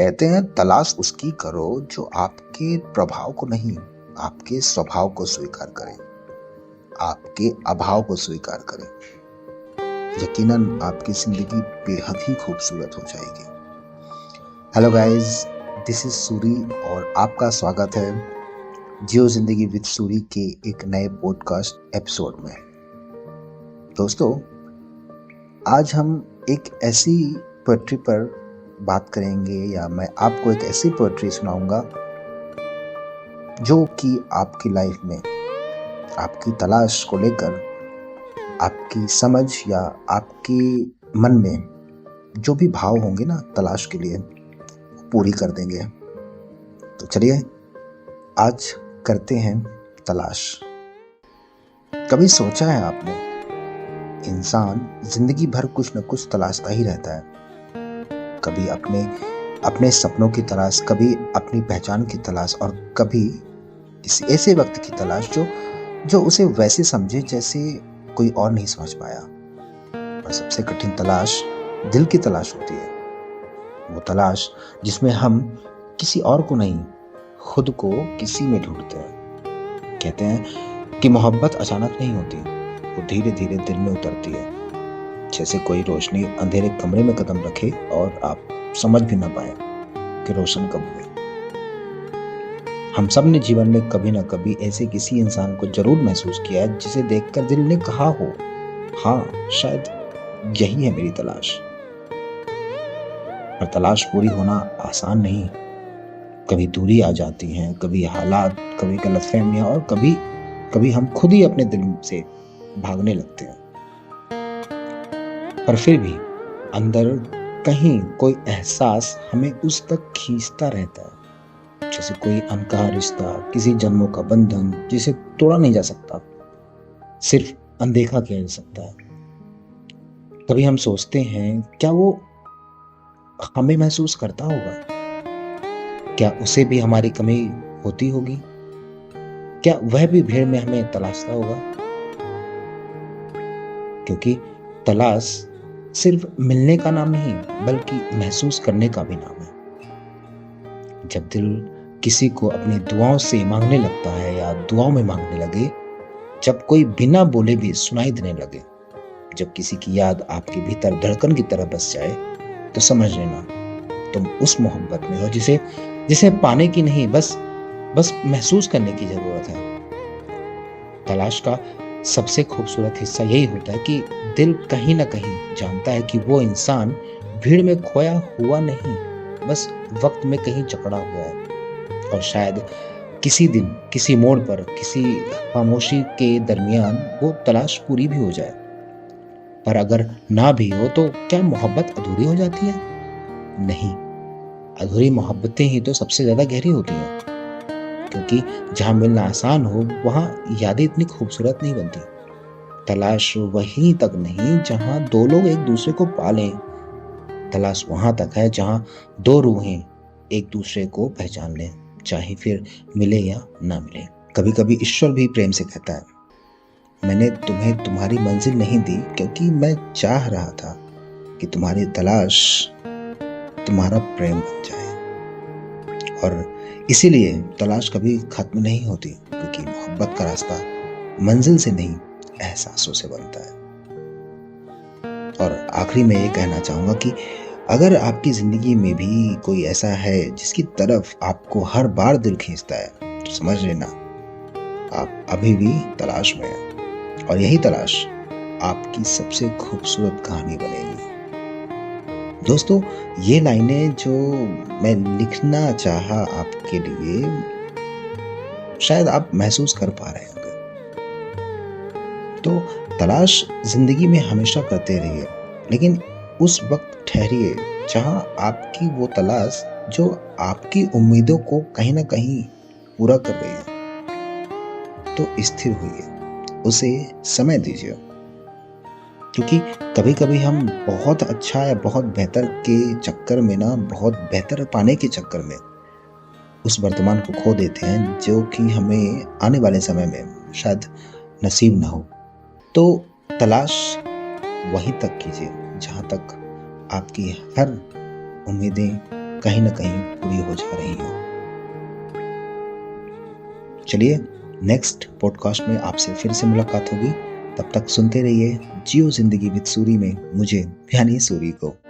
कहते हैं तलाश उसकी करो जो आपके प्रभाव को नहीं, आपके स्वभाव को स्वीकार करे, आपके अभाव को स्वीकार करे। यकीनन आपकी जिंदगी बेहद ही खूबसूरत हो जाएगी। Hello guys, this is Suri और आपका स्वागत है जियो जिंदगी विद सूरी के एक नए पॉडकास्ट एपिसोड में। दोस्तों, आज हम एक ऐसी पोएट्री पर बात करेंगे या मैं आपको एक ऐसी पोएट्री सुनाऊंगा जो कि आपकी लाइफ में आपकी तलाश को लेकर आपकी समझ या आपके मन में जो भी भाव होंगे ना तलाश के लिए पूरी कर देंगे। तो चलिए आज करते हैं तलाश। कभी सोचा है आपने, इंसान जिंदगी भर कुछ न कुछ तलाशता ही रहता है। कभी अपने सपनों की तलाश, कभी अपनी पहचान की तलाश और कभी किसी ऐसे व्यक्ति की तलाश जो उसे वैसे समझे जैसे कोई और नहीं समझ पाया। और सबसे कठिन तलाश दिल की तलाश होती है, वो तलाश जिसमें हम किसी और को नहीं, खुद को किसी में ढूंढते हैं। कहते हैं कि मोहब्बत अचानक नहीं होती, वो धीरे धीरे दिल में उतरती है, जैसे कोई रोशनी अंधेरे कमरे में कदम रखे और आप समझ भी ना पाए कि रोशन कब हुए। हम सब ने जीवन में कभी ना कभी ऐसे किसी इंसान को जरूर महसूस किया है जिसे देखकर दिल ने कहा हो, हाँ शायद यही है मेरी तलाश। पर तलाश पूरी होना आसान नहीं। कभी दूरी आ जाती है, कभी हालात, कभी गलतफहमियां और कभी हम खुद ही अपने दिल से भागने लगते हैं। पर फिर भी अंदर कहीं कोई एहसास हमें उस तक खींचता रहता है, जैसे कोई अनकहा रिश्ता, किसी जन्मों का बंधन जिसे तोड़ा नहीं जा सकता, सिर्फ अनदेखा किया जा सकता है। कभी हम सोचते हैं, क्या वो हमें महसूस करता होगा? क्या उसे भी हमारी कमी होती होगी? क्या वह भी भीड़ में हमें तलाशता होगा? क्योंकि तलाश सिर्फ मिलने का नाम नहीं, बल्कि महसूस करने का भी नाम है। जब दिल किसी को अपनी दुआओं से मांगने लगता है या दुआओं में मांगने लगे, जब कोई बिना बोले भी सुनाई देने लगे, जब किसी की याद आपके भीतर धड़कन की तरह बस जाए, तो समझ लेना तुम उस मोहब्बत में हो जिसे पाने की नहीं, बस महसूस करने की जरूरत है। तलाश का सबसे खूबसूरत हिस्सा यही होता है कि दिल कहीं ना कहीं जानता है कि वो इंसान भीड़ में खोया हुआ नहीं, बस वक्त में कहीं जकड़ा हुआ है। और शायद किसी दिन, किसी मोड़ पर, किसी खामोशी के दरमियान वो तलाश पूरी भी हो जाए। पर अगर ना भी हो तो क्या मोहब्बत अधूरी हो जाती है? नहीं, अधूरी मोहब्बतें ही तो सबसे ज्यादा गहरी होती हैं, क्योंकि जहां मिलना आसान हो वहां यादें इतनी खूबसूरत नहीं बनती। तलाश वहीं तक नहीं जहां दो लोग एक दूसरे को पालें, तलाश वहां तक है जहां दो रूहें एक दूसरे को पहचान लें, चाहे फिर मिले या ना मिले। कभी कभी ईश्वर भी प्रेम से कहता है, मैंने तुम्हें तुम्हारी मंजिल नहीं दी क्योंकि मैं चाह रहा था कि तुम्हारी तलाश तुम्हारा प्रेम बन जाए। और इसीलिए तलाश कभी खत्म नहीं होती, क्योंकि मोहब्बत का रास्ता मंजिल से नहीं, एहसासों से बनता है। और आखिरी में ये कहना चाहूंगा कि अगर आपकी जिंदगी में भी कोई ऐसा है जिसकी तरफ आपको हर बार दिल खींचता है, तो समझ लेना आप अभी भी तलाश में हैं, और यही तलाश आपकी सबसे खूबसूरत कहानी बनेगी। दोस्तों, ये लाइनें जो मैं लिखना चाहा आपके लिए, शायद आप महसूस कर पा रहे होंगे। तो तलाश जिंदगी में हमेशा करते रहिए, लेकिन उस वक्त ठहरिए जहां आपकी वो तलाश जो आपकी उम्मीदों को कहीं ना कहीं पूरा कर रही है, तो स्थिर होइए, उसे समय दीजिए। क्योंकि कभी कभी हम बहुत अच्छा या बहुत बेहतर के चक्कर में ना, बहुत बेहतर पाने के चक्कर में उस वर्तमान को खो देते हैं जो कि हमें आने वाले समय में शायद नसीब ना हो। तो तलाश वहीं तक कीजिए जहां तक आपकी हर उम्मीदें कहीं ना कहीं पूरी हो जा रही हो। चलिए, नेक्स्ट पॉडकास्ट में आपसे फिर से मुलाकात होगी। तब तक सुनते रहिए जियो जिंदगी विद सूरी में मुझे यानी सूरी को।